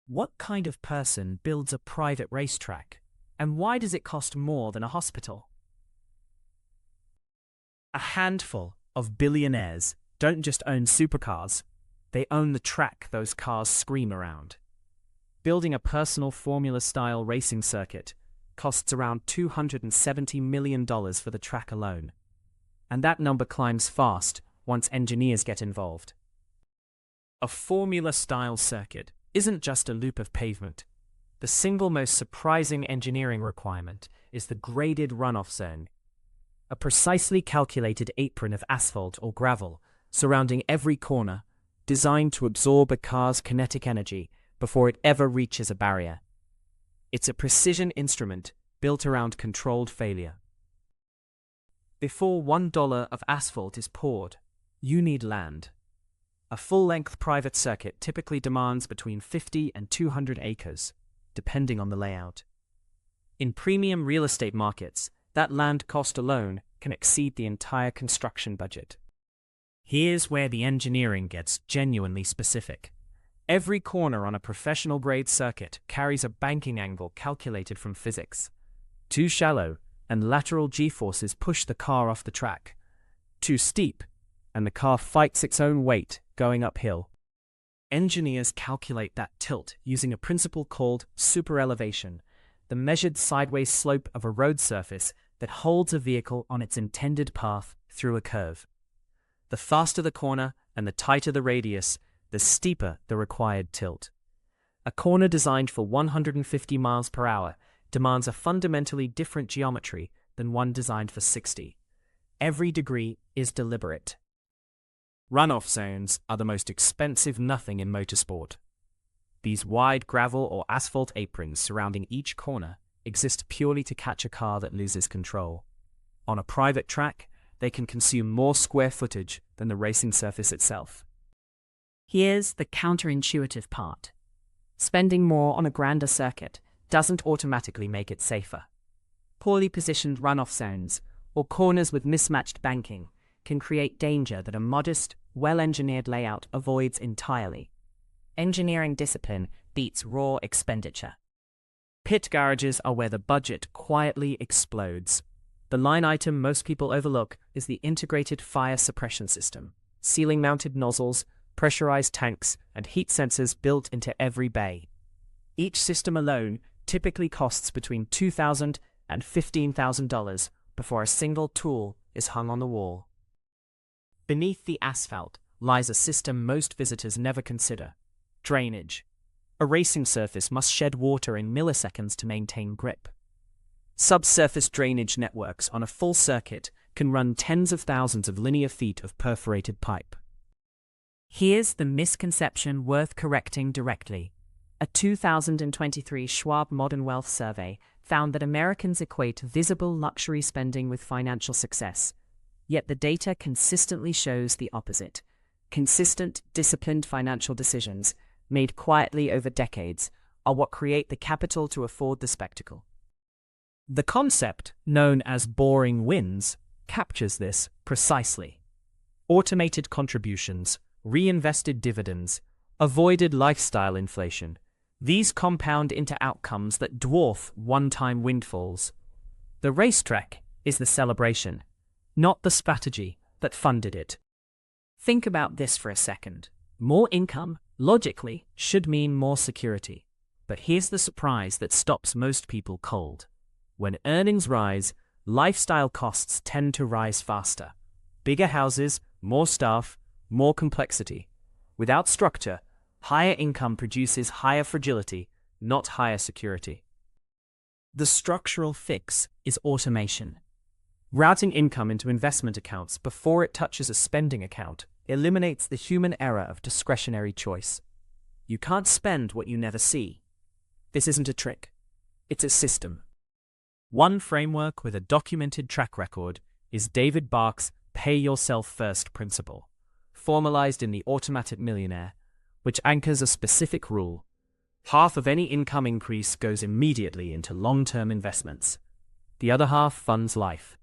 What kind of person builds a private racetrack, and why does it cost more than a hospital? A handful of billionaires don't just own supercars, they own the track those cars scream around. Building a personal Formula-style racing circuit costs around $270 million for the track alone. And that number climbs fast once engineers get involved. A Formula-style circuit isn't just a loop of pavement. The single most surprising engineering requirement is the graded runoff zone, a precisely calculated apron of asphalt or gravel surrounding every corner, designed to absorb a car's kinetic energy before it ever reaches a barrier. It's a precision instrument built around controlled failure. Before $1 of asphalt is poured, you need land. A full-length private circuit typically demands between 50 and 200 acres, depending on the layout. In premium real estate markets, that land cost alone can exceed the entire construction budget. Here's where the engineering gets genuinely specific. Every corner on a professional-grade circuit carries a banking angle calculated from physics. Too shallow, and lateral g-forces push the car off the track. Too steep, and the car fights its own weight going uphill. Engineers calculate that tilt using a principle called superelevation, the measured sideways slope of a road surface that holds a vehicle on its intended path through a curve. The faster the corner and the tighter the radius, the steeper the required tilt. A corner designed for 150 miles per hour demands a fundamentally different geometry than one designed for 60. Every degree is deliberate. Runoff zones are the most expensive nothing in motorsport. These wide gravel or asphalt aprons surrounding each corner exist purely to catch a car that loses control. On a private track, they can consume more square footage than the racing surface itself. Here's the counterintuitive part. Spending more on a grander circuit doesn't automatically make it safer. Poorly positioned runoff zones, or corners with mismatched banking, can create danger that a modest, well-engineered layout avoids entirely. Engineering discipline beats raw expenditure. Pit garages are where the budget quietly explodes. The line item most people overlook is the integrated fire suppression system, ceiling-mounted nozzles, pressurized tanks, and heat sensors built into every bay. Each system alone typically costs between $2,000 and $15,000 before a single tool is hung on the wall. Beneath the asphalt lies a system most visitors never consider: drainage. A racing surface must shed water in milliseconds to maintain grip. Subsurface drainage networks on a full circuit can run tens of thousands of linear feet of perforated pipe. Here's the misconception worth correcting directly. A 2023 Schwab Modern Wealth survey found that Americans equate visible luxury spending with financial success. Yet the data consistently shows the opposite. Consistent, disciplined financial decisions, made quietly over decades, are what create the capital to afford the spectacle. The concept, known as boring wins, captures this precisely. Automated contributions, reinvested dividends, avoided lifestyle inflation. These compound into outcomes that dwarf one-time windfalls. The racetrack is the celebration, not the strategy that funded it. Think about this for a second. More income, logically, should mean more security. But here's the surprise that stops most people cold. When earnings rise, lifestyle costs tend to rise faster. Bigger houses, more staff, more complexity. Without structure, higher income produces higher fragility, not higher security. The structural fix is automation. Routing income into investment accounts before it touches a spending account eliminates the human error of discretionary choice. You can't spend what you never see. This isn't a trick. It's a system. One framework with a documented track record is David Bark's Pay Yourself First principle, formalized in the Automatic Millionaire, which anchors a specific rule. Half of any income increase goes immediately into long-term investments. The other half funds life.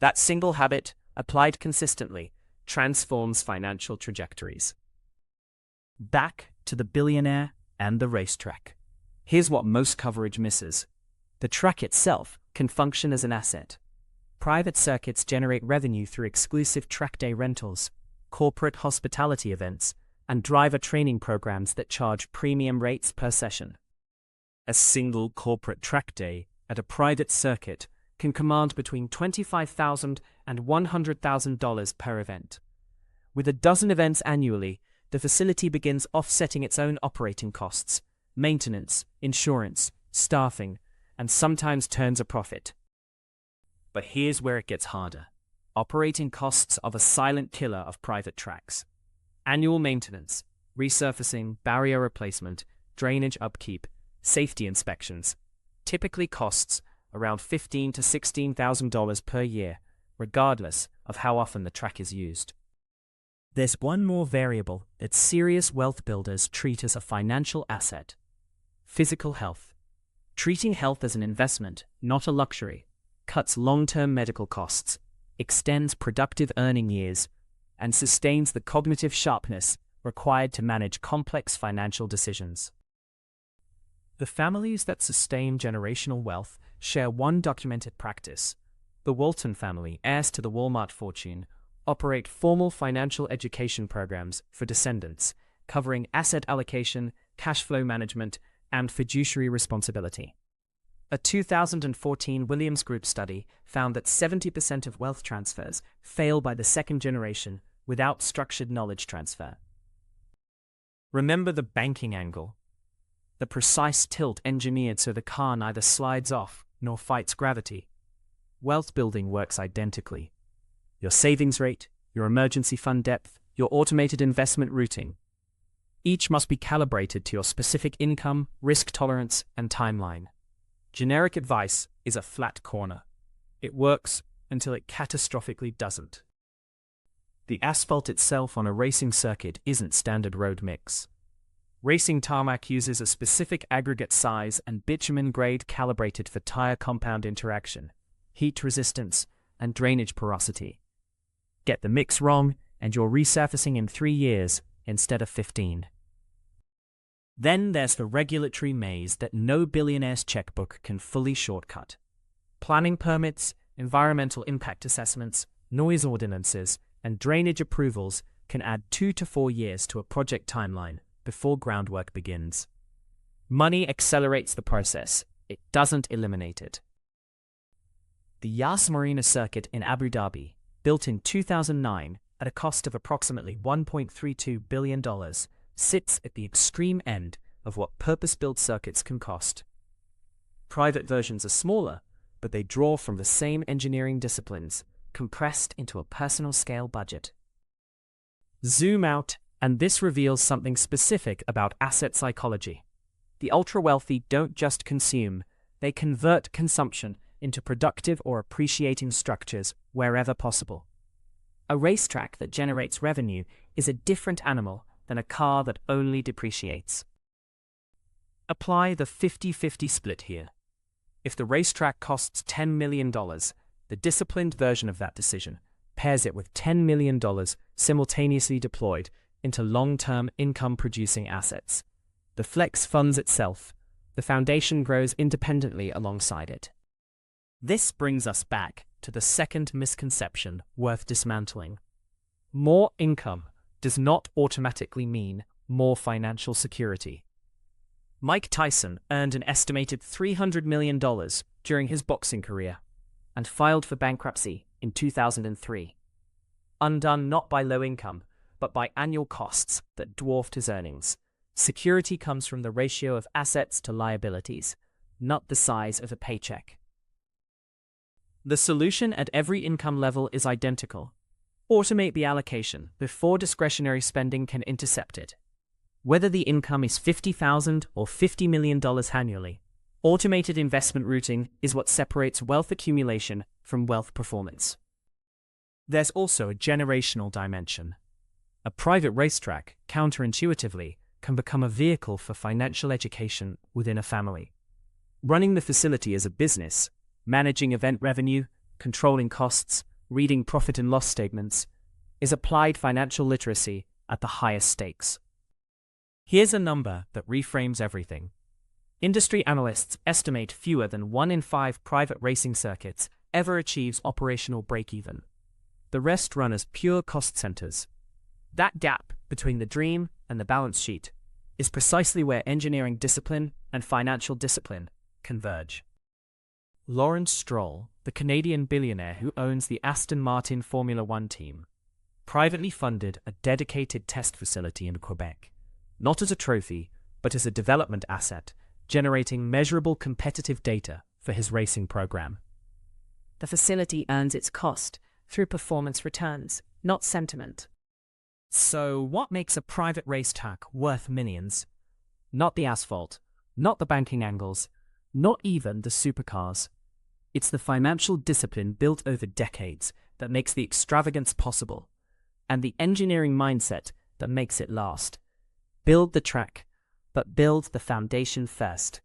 That single habit, applied consistently, transforms financial trajectories. Back to the billionaire and the racetrack. Here's what most coverage misses. The track itself can function as an asset. Private circuits generate revenue through exclusive track day rentals, corporate hospitality events, and driver training programs that charge premium rates per session. A single corporate track day at a private circuit can command between $25,000 and $100,000 per event. With a dozen events annually, the facility begins offsetting its own operating costs, maintenance, insurance, staffing, and sometimes turns a profit. But here's where it gets harder. Operating costs are the silent killer of private tracks. Annual maintenance, resurfacing, barrier replacement, drainage upkeep, safety inspections typically costs around $15,000 to $16,000 per year, regardless of how often the track is used. There's one more variable that serious wealth builders treat as a financial asset: physical health. Treating health as an investment, not a luxury, cuts long-term medical costs, extends productive earning years, and sustains the cognitive sharpness required to manage complex financial decisions. The families that sustain generational wealth share one documented practice. The Walton family, heirs to the Walmart fortune, operate formal financial education programs for descendants, covering asset allocation, cash flow management, and fiduciary responsibility. A 2014 Williams Group study found that 70% of wealth transfers fail by the second generation without structured knowledge transfer. Remember the banking angle. The precise tilt engineered so the car neither slides off nor fights gravity. Wealth building works identically. Your savings rate, your emergency fund depth, your automated investment routing. Each must be calibrated to your specific income, risk tolerance, and timeline. Generic advice is a flat corner. It works until it catastrophically doesn't. The asphalt itself on a racing circuit isn't standard road mix. Racing tarmac uses a specific aggregate size and bitumen grade calibrated for tire compound interaction, heat resistance, and drainage porosity. Get the mix wrong, and you're resurfacing in 3 years instead of 15. Then there's the regulatory maze that no billionaire's checkbook can fully shortcut. Planning permits, environmental impact assessments, noise ordinances, and drainage approvals can add 2 to 4 years to a project timeline before groundwork begins. Money accelerates the process. It doesn't eliminate it. The Yas Marina circuit in Abu Dhabi, built in 2009 at a cost of approximately $1.32 billion, sits at the extreme end of what purpose-built circuits can cost. Private versions are smaller, but they draw from the same engineering disciplines, compressed into a personal scale budget. Zoom out, and this reveals something specific about asset psychology. The ultra-wealthy don't just consume, they convert consumption into productive or appreciating structures wherever possible. A racetrack that generates revenue is a different animal than a car that only depreciates. Apply the 50-50 split here. If the racetrack costs $10 million, the disciplined version of that decision pairs it with $10 million simultaneously deployed into long-term income-producing assets. The flex funds itself. The foundation grows independently alongside it. This brings us back to the second misconception worth dismantling. More income does not automatically mean more financial security. Mike Tyson earned an estimated $300 million during his boxing career and filed for bankruptcy in 2003. Undone not by low income, but by annual costs that dwarfed his earnings. Security comes from the ratio of assets to liabilities, not the size of a paycheck. The solution at every income level is identical. Automate the allocation before discretionary spending can intercept it. Whether the income is $50,000 or $50 million annually, automated investment routing is what separates wealth accumulation from wealth performance. There's also a generational dimension. A private racetrack, counterintuitively, can become a vehicle for financial education within a family. Running the facility as a business, managing event revenue, controlling costs, reading profit and loss statements, is applied financial literacy at the highest stakes. Here's a number that reframes everything. Industry analysts estimate fewer than 1 in 5 private racing circuits ever achieves operational break-even. The rest run as pure cost centers. That gap between the dream and the balance sheet is precisely where engineering discipline and financial discipline converge. Lawrence Stroll, the Canadian billionaire who owns the Aston Martin Formula One team, privately funded a dedicated test facility in Quebec, not as a trophy, but as a development asset, generating measurable competitive data for his racing program. The facility earns its cost through performance returns, not sentiment. So what makes a private racetrack worth millions? Not the asphalt, not the banking angles, not even the supercars. It's the financial discipline built over decades that makes the extravagance possible, and the engineering mindset that makes it last. Build the track, but build the foundation first.